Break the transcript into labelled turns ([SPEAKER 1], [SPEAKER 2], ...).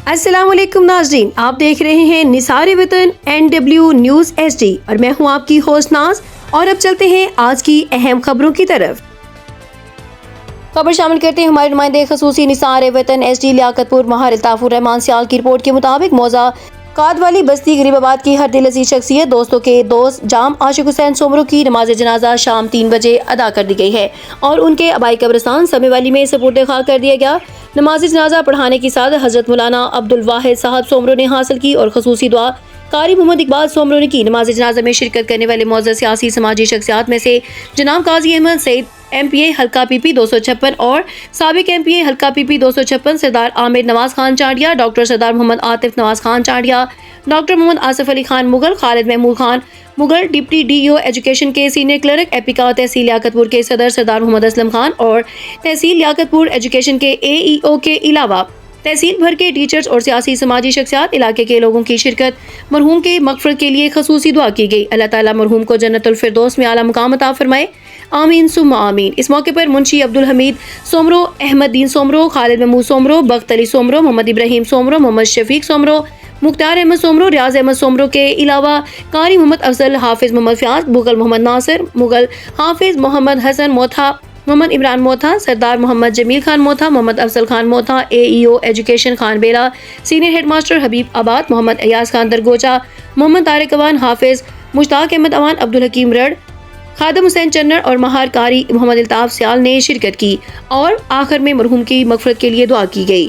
[SPEAKER 1] السلام علیکم ناظرین، آپ دیکھ رہے ہیں نثار وطن NW نیوز HD اور میں ہوں آپ کی ہوسٹ ناز۔ اور اب چلتے ہیں آج کی اہم خبروں کی طرف۔ خبر شامل کرتے ہیں ہمارے نمائندے خصوصی نثار وطن SD لیاقت پور ماہر الطاف الرحمان سیال کی رپورٹ کے مطابق موضع کاد والی بستی غریب آباد کی ہر دل عزیز شخصیت دوستوں کے دوست جام عاشق حسین سومرو کی نماز جنازہ شام 3 بجے ادا کر دی گئی ہے اور ان کے آبائی قبرستان سمی والی میں سپرد خاک کر دیا گیا۔ نماز جنازہ پڑھانے کی سعادت حضرت مولانا عبد الواحد صاحب سومرو نے حاصل کی اور خصوصی دعا قاری محمد اقبال سومرو نے کی۔ نماز جنازہ میں شرکت کرنے والے معزز سیاسی سماجی شخصیات میں سے جناب قاضی احمد سعید MPA حلقہ PP 256 اور سابق MPA حلقہ PP 256 سردار عامر نواز Khan Chandia, doctor Sardar Muhammad Atif Nawaz Khan Chandia, doctor Muhammad Asif Ali Khan Mughal, Khalid Mahmood Khan Mughal, deputy DEO education کے سینئر کلرک ایپیکا تحصیل لیاقت پور کے صدر سردار محمد اسلم خان اور تحصیل لیاقت پور ایجوکیشن کے AEO کے علاوہ تحصیل بھر کے ٹیچرز اور سیاسی سماجی شخصیات علاقے کے لوگوں کی شرکت۔ مرحوم کے مغفرت کے لیے خصوصی دعا کی گئی۔ اللہ تعالیٰ مرحوم کو جنت الفردوس میں اعلیٰ مقام عطا فرمائے، آمین ثم آمین۔ اس موقع پر منشی عبدالحمید سومرو، احمد دین سومرو، خالد محمود سومرو، بخت علی سومرو، محمد ابراہیم سومرو، محمد شفیق سومرو، مختار احمد سومرو، ریاض احمد سومرو کے علاوہ قاری محمد افضل، حافظ محمد فیاض مغل، محمد ناصر مغل، حافظ محمد حسن موتھا، محمد عمران موتھا، سردار محمد جمیل خان موتھا، محمد افضل خان موتھا، AEO ایجوکیشن خان بیلا، سینئر ہیڈ ماسٹر حبیب آباد، محمد ایاز خان درگوچا، محمد طارق اوان، حافظ مشتاق احمد اوان، عبدالحکیم رڑ، خادم حسین چنر اور ماہر قاری محمد الطاف سیال نے شرکت کی اور آخر میں مرحوم کی مغفرت کے لیے دعا کی گئی۔